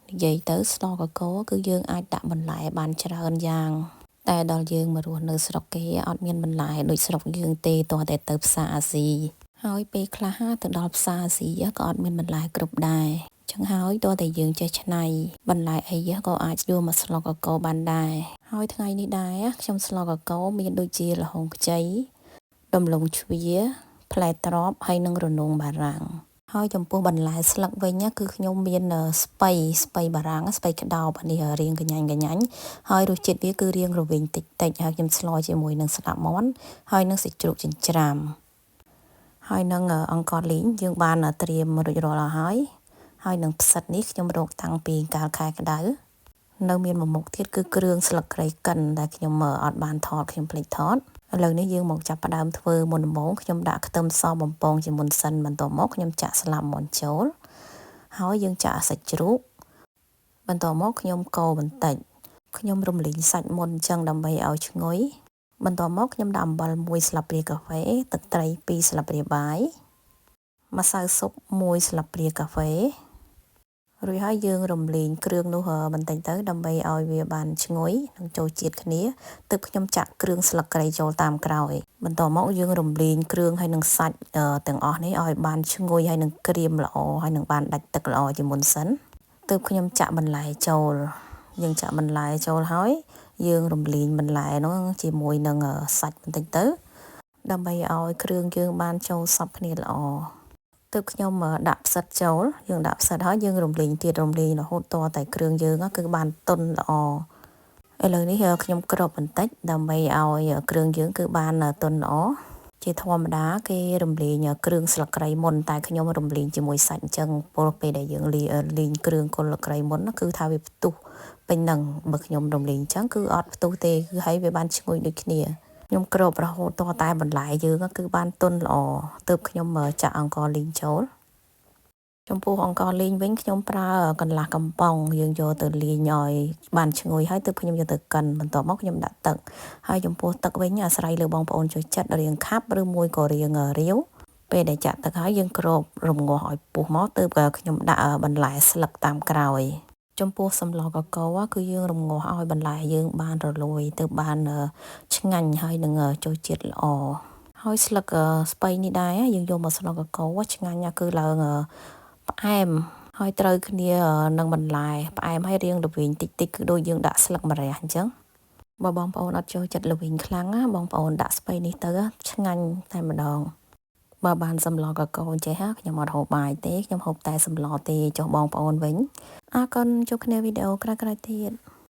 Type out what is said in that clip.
និយាយទៅស្លកកូរគឺយើងអាចដាក់បន្លែបានច្រើនយ៉ាងតែដល់យើងមករស់នៅស្រុកគេអត់មានបន្លែដូចស្រុកយើងទេទាល់តែទៅផ្សារអាស៊ីហើយពេលខ្លះទៅដល់ផ្សារអាស៊ីក៏អត់មានបន្លែគ្រប់ដែរចឹងហើយទាល់តែយើងចេះច្នៃបន្លែអីក៏អាចយកមកស្លកកូរបានដែរហើយថ្ងៃនេះដែរខ្ញុំស្លកកូរមានដូចជាល្ហុងខ្ចីដំឡូងជ្វាផ្លែត្រប់ហើយនិងរនួងបារាំងហើយចំពោះបន្លែស្លឹកវិញគឺខ្ញុំមានស្ពៃបារាំងស្ពៃក្តោបនេះរាងកញ្ញាញហើយរសជាតិវាគឺរាងរវិញតិចហើយខ្ញុំស្លជាមួយនឹងស្លាប់មាន់ហើយនឹងសាច់ជ្រូកចិញ្ច្រាំហើយនឹងអង្ករលីងយើងបានត្រៀមរួចរាល់ហើយនឹងផ្សិតនេះខ្ញុំរកតាំងពីកាលខែក្តៅនៅមានមួយមុខទៀតគឺគ្រឿងស្លឹកគ្រៃកិនដែលខ្ញុំអត់បានថតខ្ញុំភ្លេចថតឥឡូវនេះយើងមកចាប់ផ្ដើមធ្វើមុនដំបូងខ្ញុំដាក់ខ្ទឹមសបំពងជាមុនសិនបន្ទាប់មកខ្ញុំចាក់ស្លាប់មាន់ចូលហើយយើងចាក់សាច់ជ្រូកបន្ទាប់មកខ្ញុំកូរបន្តិចខ្ញុំរំលីងសាច់មុនអញ្ចឹងដើម្បីឲ្យឈ្ងុយបន្ទាប់មកខ្ញុំដាក់អំបិល1ស្លាបព្រាកាហ្វេទឹកត្រី2ស្លាបព្រាបាយម្សៅស៊ុប1ស្លាបព្រាកាហ្វេរួចហើយយើងរំលីងគ្រឿងនោះបន្តិចទៅដើម្បីឲ្យវាបានឈ្ងុយនិងចូលជាតិគ្នាទើបខ្ញុំចាក់គ្រឿងស្លឹកគ្រៃចូលតាមក្រោយបន្ទាប់មកយើងរំលីងគ្រឿងហើយនឹងសាច់ទាំងអស់នេះឲ្យបានឈ្ងុយហើយនឹងក្រៀមល្អហើយនឹងបានដាច់ទឹកល្អជាមុនសិនទើបខ្ញុំចាក់បន្លែចូលយើងចាក់បន្លែចូលហើយយើងរំលីងបន្លែនោះជាមួយនឹងសាច់បន្តិចទៅដើម្បីឲ្យគ្រឿងយើងបានចូលសព្វគ្នាល្អទើបខ្ញុំដាក់ផ្សិតចូលយើងដាក់ផ្សិតហើយយើងរំលីងរហូតតតែគ្រឿងយើងគឺបានទន់ល្អឥឡូវនេះខ្ញុំគ្របបន្តិចដើម្បីឲ្យគ្រឿងយើងគឺបានទន់ល្អជាធម្មតាគេរំលីងគ្រឿងស្លឹកគ្រៃមុនតែខ្ញុំរំលីងជាមួយសាច់អញ្ចឹងព្រោះពេលដែលយើងលីងគ្រឿងគល់គ្រៃមុនគឺថាវាផ្ទុះពេញនឹងបើខ្ញុំរំលីងអញ្ចឹងគឺអត់ផ្ទុះទេគឺឲ្យវាបានឈ្ងុយដូចគ្នាខ្ញុំគ្របរហូតតែបន្លែយើងគឺបានទន់ល្អទើបខ្ញុំចាក់អង្ករលីងចូលចំពោះអង្ករលីងវិញខ្ញុំប្រើកន្លះកំប៉ុងយើងយកទៅលីងឲ្យបានឈ្ងុយហើយទើបខ្ញុំយកទៅកិនបន្ទាប់មកខ្ញុំដាក់ទឹកហើយចំពោះទឹកវិញអាស្រ័យលើបងប្អូនចូលចិត្តរៀងខាប់ឬមួយក៏រៀងរាវពេលដែលចាក់ទឹកហើយយើងគ្របរំងាស់ឲ្យពុះមកទើបខ្ញុំដាក់បន្លែស្លឹកតាមក្រោយចំពោះសម្លកកូរគឺយើងរំងាស់ឲ្យបន្លែយើងបានរលួយទើបបានឆ្ងាញ់ហើយនឹងចូលជាតិល្អហើយស្លឹកស្ពៃនេះដែរយើងយកមកស្លកកូរឆ្ងាញ់គឺឡើងផ្អែមហើយត្រូវគ្នានឹងបន្លែផ្អែមហើយរៀងល្វីងតិចគឺដូចយើងដាក់ស្លឹកម្រះអញ្ចឹងបើបងប្អូនអត់ចូលចិត្តល្វីងខ្លាំងបងប្អូនដាក់ស្ពៃនេះទៅឆ្ងាញ់តែម្ដងបើបានសម្លកកូរចេះខ្ញុំអត់ហូបបាយទេខ្ញុំហូបតែសម្លទេចុះបងប្អូនវិញអរគុណជួបគ្នាវីដេអូក្រោយៗទៀត